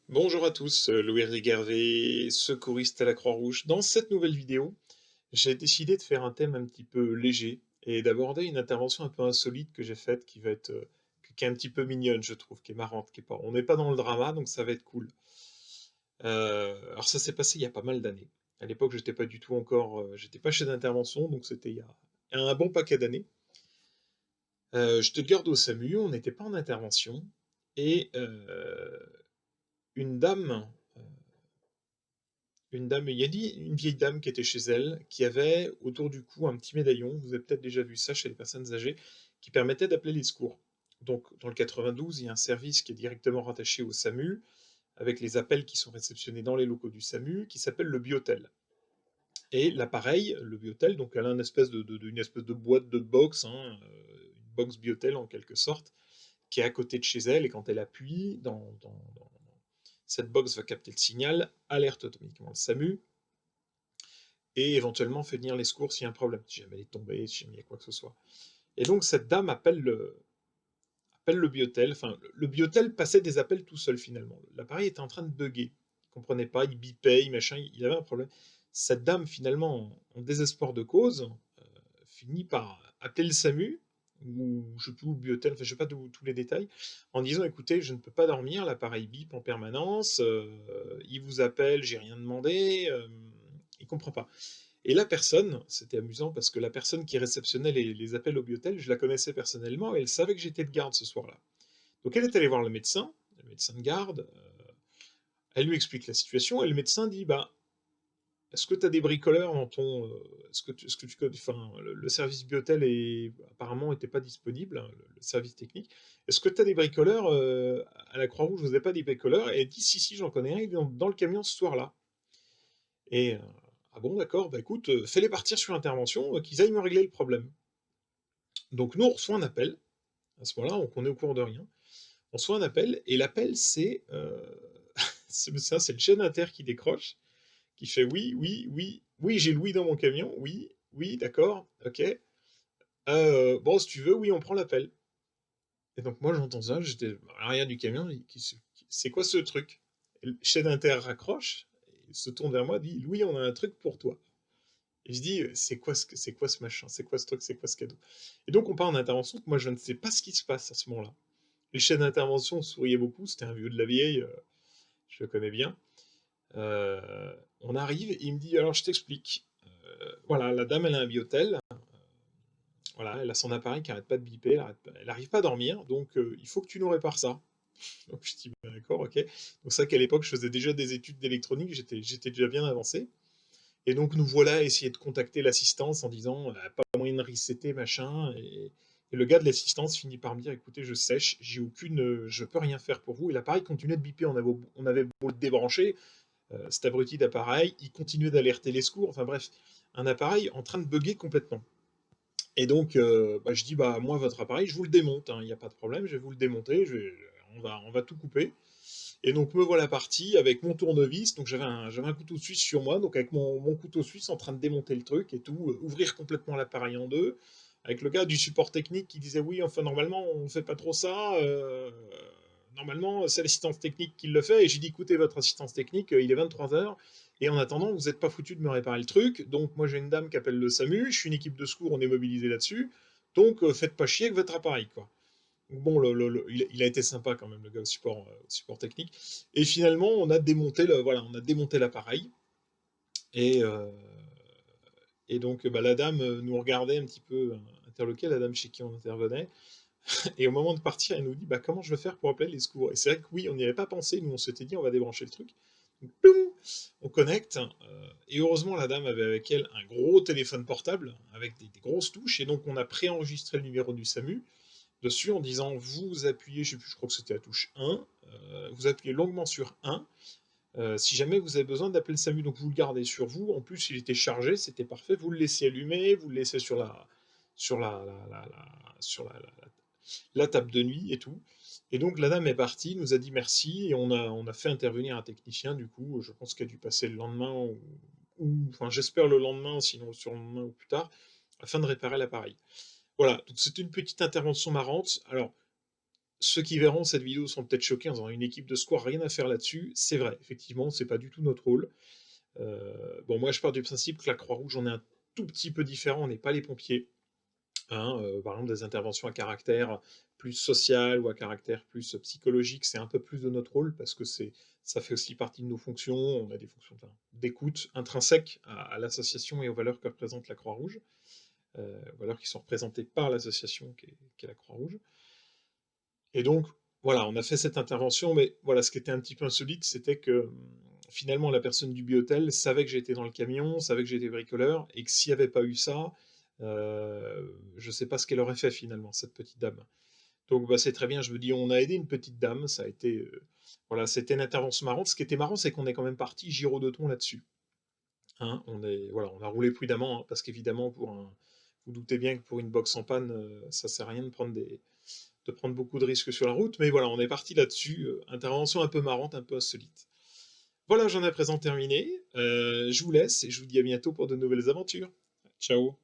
Bonjour à tous, Louis Hervé, secouriste à la Croix-Rouge. Dans cette nouvelle vidéo, j'ai décidé de faire un thème un petit peu léger et d'aborder une intervention un peu insolite que j'ai faite qui va être, qui est un petit peu mignonne, je trouve, qui est marrante, qui est pas on n'est pas dans le drama, donc ça va être cool. Alors ça s'est passé il y a pas mal d'années. À l'époque, j'étais pas du tout encore, j'étais pas chef d'intervention, donc c'était il y a un bon paquet d'années. J'étais garde au SAMU, on n'était pas en intervention et une dame, il y a dit une vieille dame qui était chez elle, qui avait autour du cou un petit médaillon, vous avez peut-être déjà vu ça chez les personnes âgées, qui permettait d'appeler les secours. Donc dans le 92, il y a un service qui est directement rattaché au SAMU, avec les appels qui sont réceptionnés dans les locaux du SAMU, qui s'appelle le Biotel. Et l'appareil, le Biotel, donc elle a une espèce une espèce de boîte de box, hein, une box Biotel en quelque sorte, qui est à côté de chez elle, et quand elle appuie, cette box va capter le signal, alerte automatiquement le SAMU, et éventuellement fait venir les secours s'il y a un problème, si jamais elle est tombée, si jamais il y a quoi que ce soit. Et donc cette dame appelle le Biotel, enfin le Biotel passait des appels tout seul finalement. L'appareil était en train de bugger, il comprenait pas, il bipait, il avait un problème. Cette dame finalement, en désespoir de cause, finit par appeler le SAMU, ou je sais plus, ou le Biotel, enfin je sais pas tous les détails, en disant écoutez, je ne peux pas dormir, l'appareil bip en permanence, il vous appelle, j'ai rien demandé, il comprend pas. Et la personne, c'était amusant parce que la personne qui réceptionnait les appels au Biotel, je la connaissais personnellement et elle savait que j'étais de garde ce soir-là. Donc elle est allée voir le médecin de garde, elle lui explique la situation et le médecin dit bah, est-ce que tu as des bricoleurs dans ton. Est-ce que tu connais. Enfin, le service Biotel apparemment n'était pas disponible, hein, le service technique. Est-ce que tu as des bricoleurs à la Croix-Rouge, vous n'avez pas des bricoleurs? Et elle dit si, si, j'en connais un, il est dans le camion ce soir-là. Et ah bon, d'accord, bah écoute, fais-les partir sur intervention, qu'ils aillent me régler le problème. Donc nous, on reçoit un appel, à ce moment-là, donc on est au courant de rien. On reçoit un appel, et l'appel, c'est c'est ça, c'est le chef d'inter qui décroche, qui fait oui, oui, oui, oui, j'ai Louis dans mon camion, oui, oui, d'accord, ok. Bon, si tu veux, oui, on prend l'appel. Et donc moi, j'entends ça, j'étais à l'arrière du camion, c'est quoi ce truc? Et le chef d'inter raccroche, il se tourne vers moi, dit Louis, on a un truc pour toi. Et je dis, c'est quoi ce machin? C'est quoi ce truc? C'est quoi ce cadeau? Et donc, on part en intervention. Moi, je ne sais pas ce qui se passe à ce moment-là. Les chefs d'intervention souriaient beaucoup. C'était un vieux de la vieille. Je le connais bien. On arrive et il me dit, alors, je t'explique. Voilà, la dame, elle a un biotel. Voilà, elle a son appareil qui arrête pas de biper. Elle arrive pas à dormir. Donc, il faut que tu nous répares ça. Donc, je dis, bah, d'accord, ok. Donc, c'est vrai qu'à l'époque, je faisais déjà des études d'électronique. J'étais déjà bien avancé. Et donc nous voilà à essayer de contacter l'assistance en disant pas moyen de resetter, machin. Et le gars de l'assistance finit par me dire écoutez, je sèche, je peux rien faire pour vous. Et l'appareil continuait de biper, on avait beau le débrancher, cet abruti d'appareil, il continuait d'alerter les secours. Enfin bref, un appareil en train de bugger complètement. Et donc bah, je dis bah moi votre appareil, je vous le démonte, il n'y a pas de problème, je vais vous le démonter, on va tout couper. Et donc me voilà parti avec mon tournevis, donc j'avais un couteau suisse sur moi, donc avec mon couteau suisse en train de démonter le truc et tout, ouvrir complètement l'appareil en deux, avec le gars du support technique qui disait oui, enfin normalement on fait pas trop ça, normalement c'est l'assistance technique qui le fait, et j'ai dit écoutez votre assistance technique, il est 23h, et en attendant vous n'êtes pas foutu de me réparer le truc, donc moi j'ai une dame qui appelle le SAMU, je suis une équipe de secours, on est mobilisé là-dessus, donc faites pas chier avec votre appareil quoi. Bon, il a été sympa quand même, le gars au support technique. Et finalement, voilà, on a démonté l'appareil. Et, euh, et donc, bah, la dame nous regardait un petit peu interloquée, la dame chez qui on intervenait. Et au moment de partir, elle nous dit bah, comment je vais faire pour appeler les secours. Et c'est vrai que oui, on n'y avait pas pensé. Nous, on s'était dit on va débrancher le truc. Donc, ploum, on connecte. Et heureusement, la dame avait avec elle un gros téléphone portable avec des grosses touches. Et donc, on a préenregistré le numéro du SAMU dessus en disant vous appuyez, je sais plus, je crois que c'était la touche 1, vous appuyez longuement sur 1, si jamais vous avez besoin d'appeler le SAMU, donc vous le gardez sur vous, en plus il était chargé, c'était parfait, vous le laissez allumé, vous le laissez sur la table de nuit et tout. Et donc la dame est partie, nous a dit merci, et on a fait intervenir un technicien, du coup, je pense qu'il a dû passer le lendemain, enfin j'espère le lendemain, sinon sur le lendemain ou plus tard, afin de réparer l'appareil. Voilà, donc c'était une petite intervention marrante. Alors, Ceux qui verront cette vidéo seront peut-être choqués en disant: «Une équipe de secours, rien à faire là-dessus». C'est vrai, effectivement, c'est pas du tout notre rôle. Bon, moi, je pars du principe que la Croix-Rouge, on est un tout petit peu différent, on n'est pas les pompiers, hein. Par exemple, des interventions à caractère plus social ou à caractère plus psychologique, c'est un peu plus de notre rôle parce que ça fait aussi partie de nos fonctions. On a des fonctions, enfin, d'écoute intrinsèques à l'association et aux valeurs que représente la Croix-Rouge, valeurs qui sont représentées par l'association qui est la Croix-Rouge. Et donc, voilà, on a fait cette intervention, mais voilà, ce qui était un petit peu insolite, c'était que finalement, la personne du biotel savait que j'étais dans le camion, savait que j'étais bricoleur, et que s'il n'y avait pas eu ça, je ne sais pas ce qu'elle aurait fait finalement, cette petite dame. Donc, bah, c'est très bien, je me dis, on a aidé une petite dame, ça a été, voilà, c'était une intervention marrante. Ce qui était marrant, c'est qu'on est quand même parti giro de thon là-dessus, hein. Voilà, on a roulé prudemment, hein, parce qu'évidemment, vous doutez bien que pour une box en panne, ça sert à rien de prendre beaucoup de risques sur la route, mais voilà, on est parti là-dessus, intervention un peu marrante, un peu insolite. Voilà, j'en ai à présent terminé, je vous laisse et je vous dis à bientôt pour de nouvelles aventures. Ciao.